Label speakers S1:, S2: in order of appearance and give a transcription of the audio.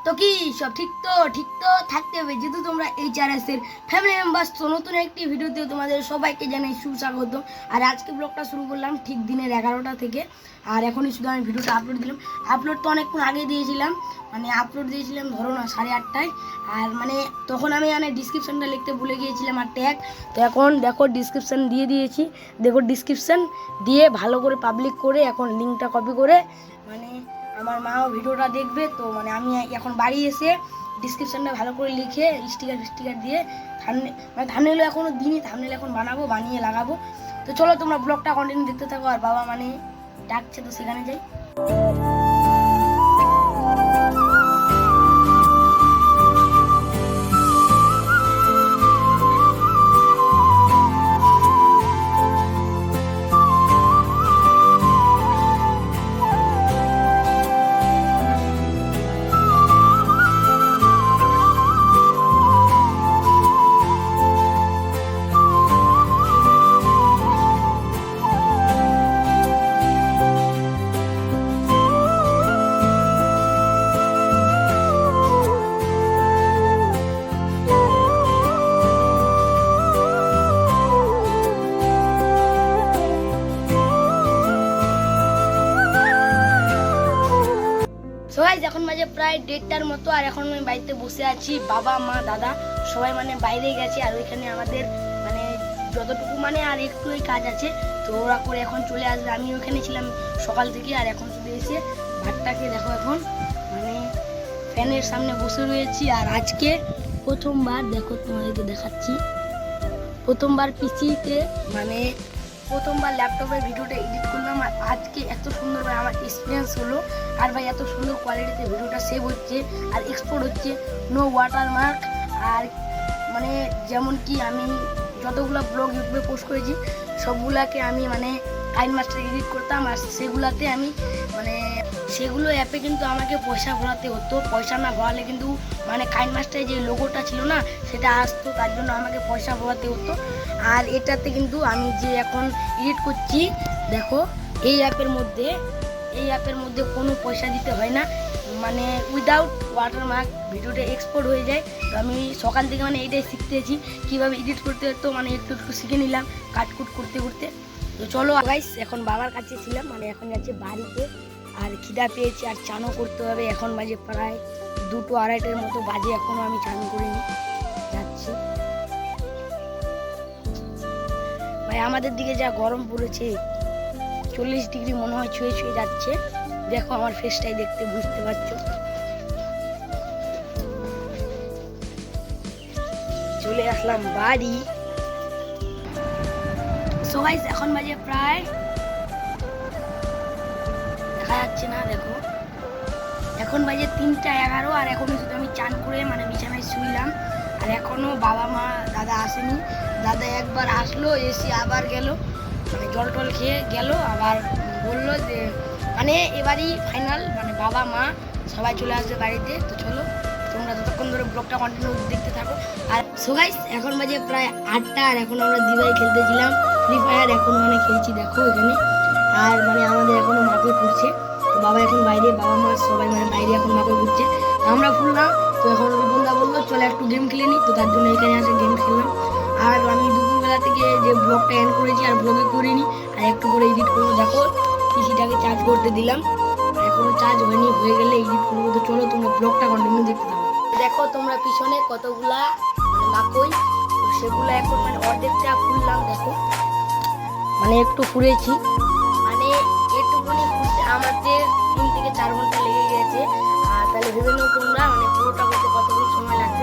S1: তো কি সব ঠিক তো থাকতে হবে, যেহেতু তোমরা HRS এর ফ্যামিলি মেম্বার্স। তো নতুন একটি ভিডিওতে তোমাদের সবাইকে জানাই সুস্বাগত। আর আজকে ব্লগটা শুরু করলাম ঠিক দিনের 11টা থেকে। আর এখনই শুধু আমি ভিডিওটা আপলোড দিলাম। আপলোড তো অনেকক্ষণ আগে দিয়েছিলাম, মানে আপলোড দিয়েছিলাম ধরো না 8:30টায়। আর মানে তখন আমি ডিসক্রিপশানটা লিখতে ভুলে গিয়েছিলাম আর ট্যাগ। তো এখন দেখো ডিসক্রিপশান দিয়ে দিয়েছি, দেখো ডিসক্রিপশান দিয়ে ভালো করে পাবলিক করে এখন লিঙ্কটা কপি করে মানে আমার মাও ভিডিওটা দেখবে। তো মানে আমি এখন বাড়ি এসে ডিসক্রিপশানটা ভালো করে লিখে স্টিকার দিয়ে থাম্বনেল এখনও দিইনি, থাম্বনেল এখন বানাবো, বানিয়ে লাগাবো। তো চলো তোমরা ব্লগটা কন্টিনিউ দেখতে থাকো। আর বাবা মানে ডাকছে, তো সেখানে যাই। সো গাইস এখন বাজে প্রায় 1:30টার মতো। আর এখন আমি বাড়িতে বসে আছি, বাবা মা দাদা সবাই মানে বাইরে গেছে। আর ওইখানে আমাদের মানে যতটুকু মানে আর একটুই কাজ আছে, তো ওরা করে এখন চলে আসবে। আমি ওখানে ছিলাম সকাল থেকে, আর এখন শুধু এসে ভাতটাকে দেখো এখন মানে ফ্যানের সামনে বসে রয়েছি। আর আজকে প্রথমবার দেখো তোমাদেরকে দেখাচ্ছি, প্রথমবার পিসিতে মানে প্রথমবার ল্যাপটপে ভিডিওটা এডিট করলাম। আর আজকে এত সুন্দরভাবে আমার এক্সপিরিয়েন্স হলো। আর ভাই এত সুন্দর কোয়ালিটিতে ভিডিওটা সেভ হচ্ছে আর এক্সপোর্ট হচ্ছে, নো ওয়াটারমার্ক। আর মানে যেমন কি আমি যতগুলো ব্লগ ইউটিউবে পোস্ট করেছি সবগুলাকে আমি মানে কাইনমাস্টার এডিট করতাম। আর সেগুলাতে আমি মানে সেগুলো অ্যাপে কিন্তু আমাকে পয়সা ভরাতে হতো। পয়সা না ভরালে কিন্তু মানে কাইনমাস্টারে যে লোগোটা ছিল না সেটা আসতো, তার জন্য আমাকে পয়সা ভরাতে হতো। আর এটাতে কিন্তু আমি যে এখন এডিট করছি দেখো এই অ্যাপের মধ্যে কোনো পয়সা দিতে হয় না, মানে উইদাউট ওয়াটারমার্ক ভিডিওটা এক্সপোর্ট হয়ে যায়। তো আমি সকাল থেকে মানে এইটাই শিখতেছি কীভাবে এডিট করতে হতো, মানে একটু শিখে নিলাম কাটকুট করতে করতে। তো চলো গাইস, এখন বাবার কাছে ছিলাম, মানে এখন যাচ্ছে বাড়িতে। আর খিদা পেয়েছি আর চানও করতে হবে। এখন বাজে প্রায় 2-2-2:30টার মতো বাজে, এখনও আমি চান করিনি, যাচ্ছি। ভাই আমাদের দিকে যা গরম পড়েছে, 40 ডিগ্রি মনে হয় ছুঁয়ে যাচ্ছে। দেখো আমার ফেসটাই দেখতে বুঝতে পারছো। চলে আসলাম বাড়ি। সো গাইস এখন বাজে প্রায় দেখা যাচ্ছে না, দেখো এখন বাজে 3:11। আর এখনো শুধু আমি চান করে মানে বিছানায় শুইলাম। আর এখনো বাবা মা দাদা আসেনি। দাদা একবার আসলো, এসে আবার গেল, মানে জল টল খেয়ে গেল, আবার বললো যে মানে এবারই ফাইনাল, মানে বাবা মা সবাই চলে আসবে বাড়িতে। তো চলো তোমরা যতক্ষণ ধরে ব্লগটা কন্টিনিউ দেখতে থাকো। আর সো গাইস এখন বাজে প্রায় 8টা। আর এখন আমরা দিবাই খেলতেছিলাম ফ্রি ফায়ার, এখন মানে খেলছি দেখো এখানে। আর মানে আমাদের এখনো মাপে ঘুরছে, তো বাবা এখন বাইরে, বাবা মা সবাই মানে বাইরে এখন মাপে ঘুরছে, আমরা ফুললাম। তো এখন বন্ধা বললো চলে একটু গেম খেলে নিই, তো তার জন্য এখানে আসে গেম খেললাম। আর আমি দুপুরবেলা থেকে যে ব্লগটা এন্ড করেছি আর ব্লগে করিনি, আর একটু করে এডিট করবো। দেখো পিসিটাকে চার্জ করতে দিলাম, এখনো চার্জ হয়নি, হয়ে গেলে এডিট করবো। তো চলো তোমরা ব্লগটা কন্টিনিউ দেখতে থাকো। দেখো তোমরা পিছনে কতগুলা মানে মাকই, তো সেগুলো এখন মানে অর্ধেকটা ফুললাম দেখো, মানে একটু ফুরেছি, মানে একটুখানি ফুটতে আমাদের 3 থেকে 4 ঘন্টা লেগে গেছে। আর তাহলে ভেবে নাও তোমরা মানে পুরোটা করতে কতক্ষণ সময় লাগে।